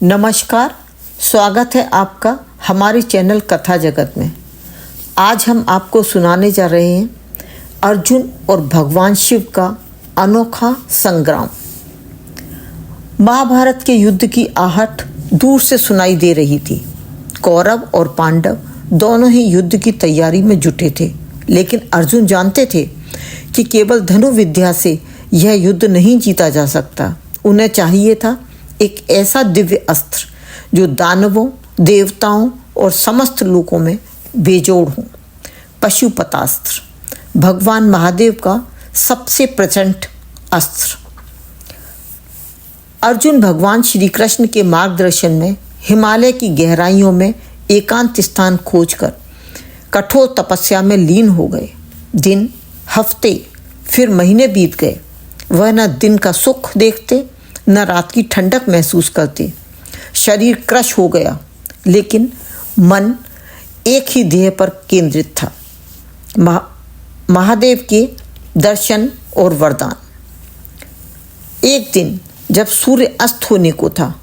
नमस्कार, स्वागत है आपका हमारे चैनल कथा जगत में। आज हम आपको सुनाने जा रहे हैं अर्जुन और भगवान शिव का अनोखा संग्राम। महाभारत के युद्ध की आहट दूर से सुनाई दे रही थी। कौरव और पांडव दोनों ही युद्ध की तैयारी में जुटे थे, लेकिन अर्जुन जानते थे कि केवल धनुर्विद्या से यह युद्ध नहीं जीता जा सकता। उन्हें चाहिए था एक ऐसा दिव्य अस्त्र जो दानवों, देवताओं और समस्त लोकों में बेजोड़ हो। पशुपतास्त्र, भगवान महादेव का सबसे प्रचंड अस्त्र। अर्जुन भगवान श्री कृष्ण के मार्गदर्शन में हिमालय की गहराइयों में एकांत स्थान खोजकर कठोर तपस्या में लीन हो गए। दिन, हफ्ते, फिर महीने बीत गए। वह न दिन का सुख देखते न रात की ठंडक महसूस करते। शरीर क्रश हो गया, लेकिन मन एक ही ध्येय पर केंद्रित था, महादेव के दर्शन और वरदान। एक दिन जब सूर्य अस्त होने को था,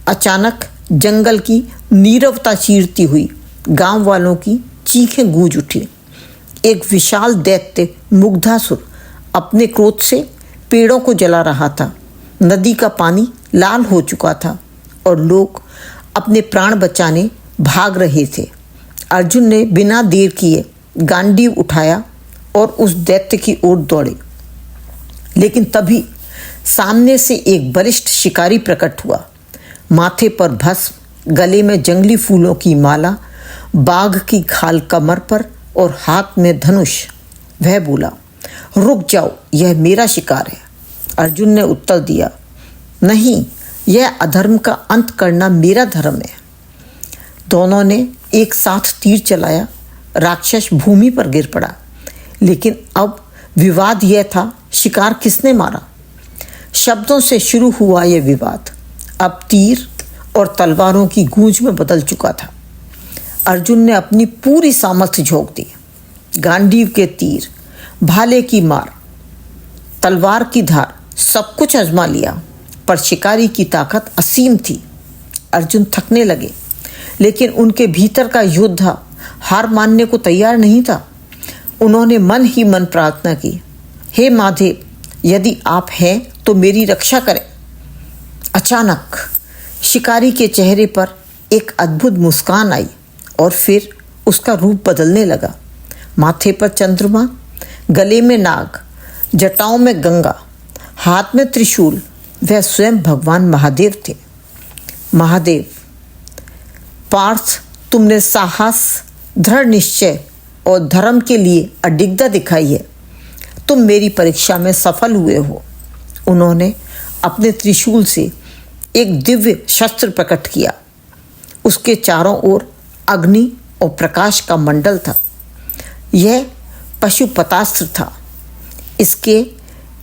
अचानक जंगल की नीरवता चीरती हुई गांव वालों की चीखें गूंज उठी। एक विशाल दैत्य मुग्धासुर अपने क्रोध से पेड़ों को जला रहा था। नदी का पानी लाल हो चुका था और लोग अपने प्राण बचाने भाग रहे थे। अर्जुन ने बिना देर किए गांडीव उठाया और उस दैत्य की ओर दौड़े। लेकिन तभी सामने से एक बलिष्ठ शिकारी प्रकट हुआ। माथे पर भस्म, गले में जंगली फूलों की माला, बाघ की खाल कमर पर और हाथ में धनुष। वह बोला, रुक जाओ, यह मेरा शिकार है। अर्जुन ने उत्तर दिया, नहीं, यह अधर्म का अंत करना मेरा धर्म है। दोनों ने एक साथ तीर चलाया। राक्षस भूमि पर गिर पड़ा। लेकिन अब विवाद यह था, शिकार किसने मारा। शब्दों से शुरू हुआ यह विवाद अब तीर और तलवारों की गूंज में बदल चुका था। अर्जुन ने अपनी पूरी सामर्थ्य झोंक दी। गांडीव के तीर, भाले की मार, तलवार की धार, सब कुछ आजमा लिया, पर शिकारी की ताकत असीम थी। अर्जुन थकने लगे, लेकिन उनके भीतर का योद्धा हार मानने को तैयार नहीं था। उन्होंने मन ही मन प्रार्थना की, हे महादेव, यदि आप हैं तो मेरी रक्षा करें। अचानक शिकारी के चेहरे पर एक अद्भुत मुस्कान आई और फिर उसका रूप बदलने लगा। माथे पर चंद्रमा, गले में नाग, जटाओं में गंगा, हाथ में त्रिशूल। वह स्वयं भगवान महादेव थे। महादेव, पार्थ, तुमने साहस, दृढ़ निश्चय और धर्म के लिए अडिगता दिखाई है। तुम मेरी परीक्षा में सफल हुए हो। उन्होंने अपने त्रिशूल से एक दिव्य शस्त्र प्रकट किया। उसके चारों ओर अग्नि और प्रकाश का मंडल था। यह पशुपतास्त्र था। इसके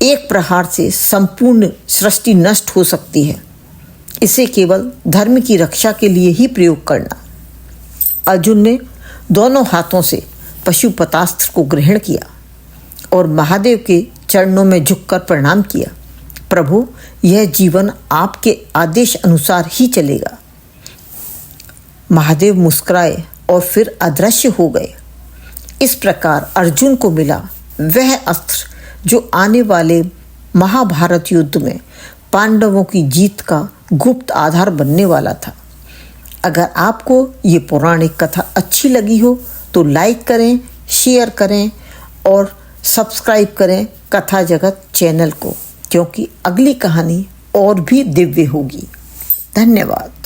एक प्रहार से संपूर्ण सृष्टि नष्ट हो सकती है। इसे केवल धर्म की रक्षा के लिए ही प्रयोग करना। अर्जुन ने दोनों हाथों से पशुपतास्त्र को ग्रहण किया और महादेव के चरणों में झुककर प्रणाम किया। प्रभु, यह जीवन आपके आदेश अनुसार ही चलेगा। महादेव मुस्कुराए और फिर अदृश्य हो गए। इस प्रकार अर्जुन को मिला वह अस्त्र जो आने वाले महाभारत युद्ध में पांडवों की जीत का गुप्त आधार बनने वाला था। अगर आपको ये पौराणिक कथा अच्छी लगी हो तो लाइक करें, शेयर करें और सब्सक्राइब करें कथा जगत चैनल को, क्योंकि अगली कहानी और भी दिव्य होगी। धन्यवाद।